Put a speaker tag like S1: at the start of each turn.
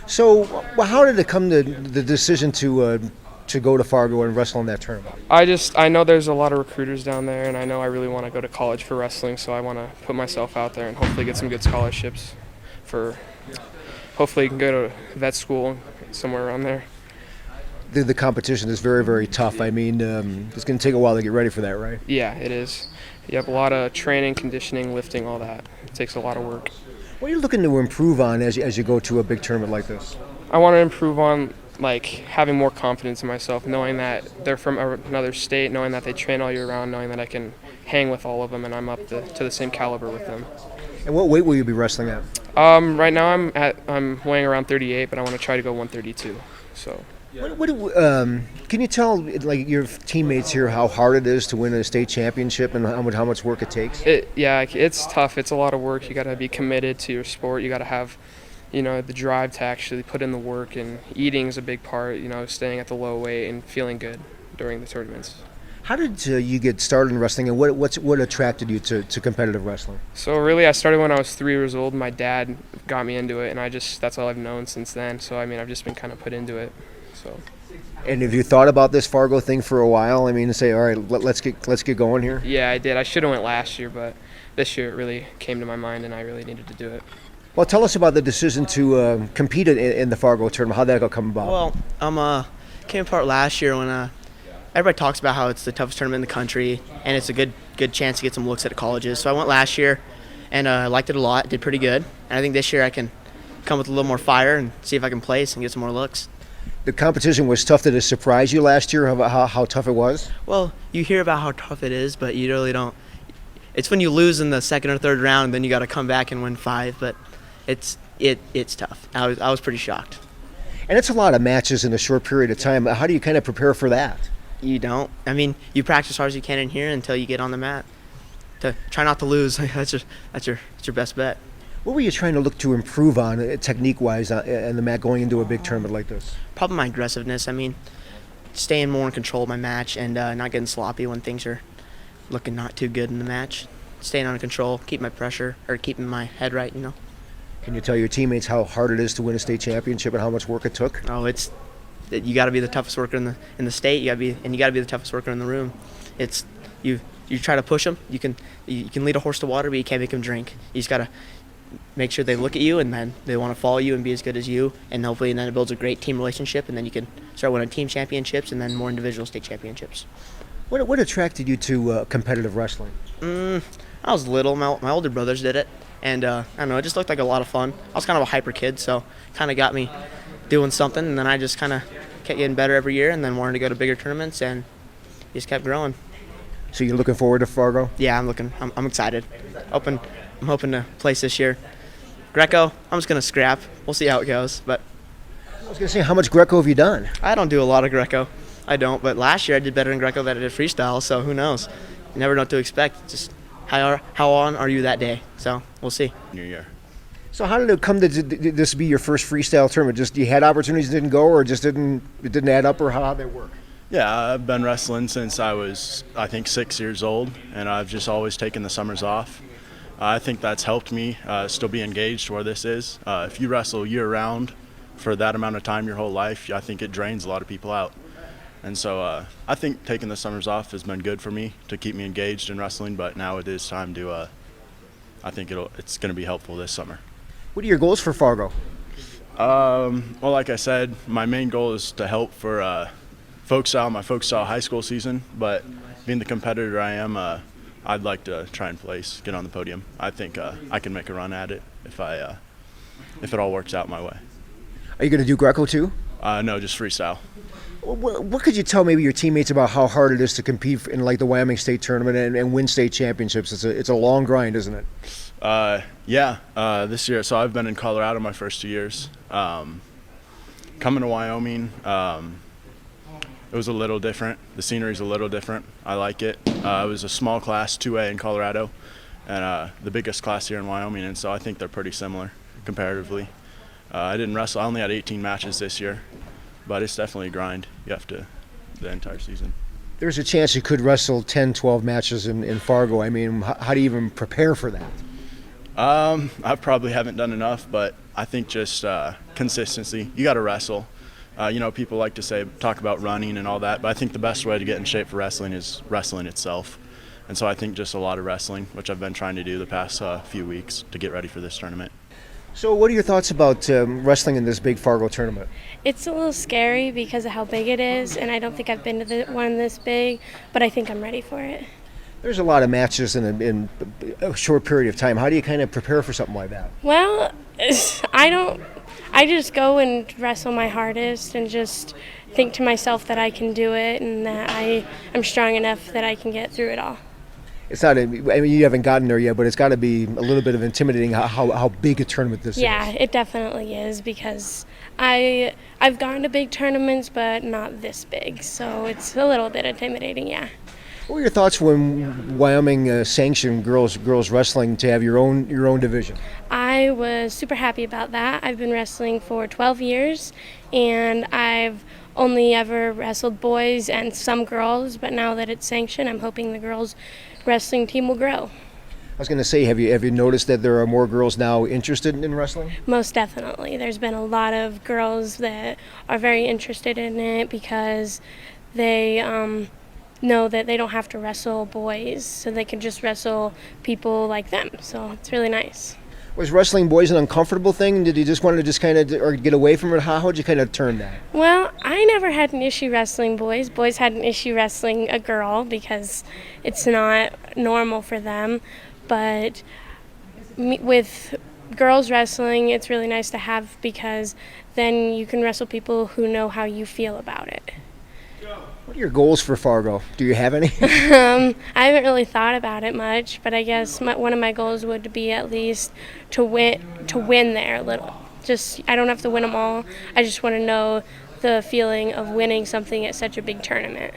S1: So, how did it come to the decision to go to Fargo and wrestle in that tournament?
S2: I know there's a lot of recruiters down there, and I know I really want to go to college for wrestling, so I want to put myself out there and hopefully get some good scholarships for hopefully can go to vet school somewhere around there.
S1: The competition is very, very tough. I mean, it's going to take a while to get ready for that, right?
S2: Yeah, it is. You have a lot of training, conditioning, lifting, all that. It takes a lot of work.
S1: What are you looking to improve on as you go to a big tournament like this?
S2: I want to improve on having more confidence in myself, knowing that they're from another state, knowing that they train all year round, knowing that I can hang with all of them and I'm up to the same caliber with them.
S1: And what weight will you be wrestling at?
S2: Right now I'm weighing around 38, but I want to try to go 132. So.
S1: Can you tell your teammates here how hard it is to win a state championship and how much work it takes?
S2: It's tough. It's a lot of work. You got to be committed to your sport. You got to have, the drive to actually put in the work. And eating is a big part. Staying at the low weight and feeling good during the tournaments.
S1: How did you get started in wrestling, and what attracted you to competitive wrestling?
S2: So really, I started when I was 3 years old. My dad got me into it, and that's all I've known since then. So I've just been kind of put into it. So.
S1: And have you thought about this Fargo thing for a while? I mean, to say, all right, let's get going here.
S2: Yeah, I did. I should have went last year, but this year it really came to my mind, and I really needed to do it.
S1: Well, tell us about the decision to compete in the Fargo tournament. How did that come about?
S3: Well, came apart last year when everybody talks about how it's the toughest tournament in the country, and it's a good chance to get some looks at colleges. So I went last year, and I liked it a lot. Did pretty good, and I think this year I can come with a little more fire and see if I can place and get some more looks.
S1: The competition was tough. Did it surprise you last year how tough it was?
S3: Well, you hear about how tough it is, but you really don't. It's when you lose in the second or third round, then you got to come back and win 5. But it's tough. I was pretty shocked.
S1: And it's a lot of matches in a short period of time. How do you kind of prepare for that?
S3: You don't. I mean, you practice as hard as you can in here until you get on the mat. To try not to lose. That's your best bet.
S1: What were you trying to look to improve on technique-wise on the mat going into a big tournament like this?
S3: Probably my aggressiveness. I mean, staying more in control of my match and not getting sloppy when things are looking not too good in the match. Staying under control, keeping my head right,
S1: Can you tell your teammates how hard it is to win a state championship and how much work it took?
S3: Oh, you got to be the toughest worker in the state. You got to be the toughest worker in the room. It's you try to push them. You can lead a horse to water, but you can't make him drink. You just got to make sure they look at you and then they want to follow you and be as good as you, and hopefully then it builds a great team relationship, and then you can start winning team championships and then more individual state championships.
S1: What attracted you to competitive wrestling?
S3: I was little. My older brothers did it, and I don't know, it just looked like a lot of fun. I was kind of a hyper kid, so kind of got me doing something, and then I just kind of kept getting better every year, and then wanted to go to bigger tournaments, and just kept growing.
S1: So you're looking forward to Fargo?
S3: Yeah, I'm excited. I'm hoping to place this year. Greco, I'm just going to scrap. We'll see how it goes. But
S1: I was going to say, how much Greco have you done?
S3: I don't do a lot of Greco. I don't. But last year I did better in Greco than I did freestyle, so who knows? You never know what to expect. Just how on are you that day? So we'll see.
S4: New year.
S1: So how did it come to this be your first freestyle tournament? Just you had opportunities that didn't go, or just it didn't add up, or how did that work?
S4: Yeah, I've been wrestling since I was, I think, 6 years old, and I've just always taken the summers off. I think that's helped me still be engaged where this is. If you wrestle year-round for that amount of time your whole life, I think it drains a lot of people out. And so I think taking the summers off has been good for me to keep me engaged in wrestling, but now it is time to, I think it's going to be helpful this summer.
S1: What are your goals for Fargo?
S4: Well, like I said, my main goal is to help for my folk style high school season, but being the competitor I am, I'd like to try and get on the podium. I think I can make a run at it if it all works out my way.
S1: Are you going to do Greco too?
S4: No, just freestyle.
S1: What could you tell maybe your teammates about how hard it is to compete in the Wyoming State Tournament and win state championships? It's a long grind, isn't it?
S4: Yeah. This year, so I've been in Colorado my first 2 years. Coming to Wyoming, it was a little different. The scenery's a little different. I like it. It was a small class, 2A in Colorado, and the biggest class here in Wyoming, and so I think they're pretty similar comparatively. I didn't wrestle. I only had 18 matches this year, but it's definitely a grind. You have to the entire season.
S1: There's a chance you could wrestle 10, 12 matches in Fargo. I mean, how do you even prepare for that?
S4: I probably haven't done enough, but I think just consistency. You got to wrestle. People like to talk about running and all that, but I think the best way to get in shape for wrestling is wrestling itself. And so I think just a lot of wrestling, which I've been trying to do the past few weeks to get ready for this tournament.
S1: So, what are your thoughts about wrestling in this big Fargo tournament?
S5: It's a little scary because of how big it is, and I don't think I've been to one this big, but I think I'm ready for it.
S1: There's a lot of matches in a short period of time. How do you kind of prepare for something like that?
S5: Well, I just go and wrestle my hardest and just think to myself that I can do it and that I'm strong enough that I can get through it all.
S1: It's not. I mean, you haven't gotten there yet, but it's got to be a little bit of intimidating how big a tournament this is.
S5: Yeah, it definitely is because I've gone to big tournaments, but not this big, so it's a little bit intimidating. Yeah.
S1: What were your thoughts when Wyoming sanctioned girls wrestling to have your own division?
S5: I was super happy about that. I've been wrestling for 12 years, and I've only ever wrestled boys and some girls, but now that it's sanctioned, I'm hoping the girls' wrestling team will grow.
S1: I was going to say, have you noticed that there are more girls now interested in wrestling?
S5: Most definitely. There's been a lot of girls that are very interested in it because they know that they don't have to wrestle boys, so they can just wrestle people like them. So it's really nice.
S1: Was wrestling boys an uncomfortable thing? Did you just want to kind of or get away from it? How did you kind of turn that?
S5: Well, I never had an issue wrestling boys. Boys had an issue wrestling a girl because it's not normal for them. But with girls wrestling, it's really nice to have because then you can wrestle people who know how you feel about it.
S1: What are your goals for Fargo? Do you have any?
S5: I haven't really thought about it much, but I guess one of my goals would be at least to win there a little. Just I don't have to win them all. I just want to know the feeling of winning something at such a big tournament.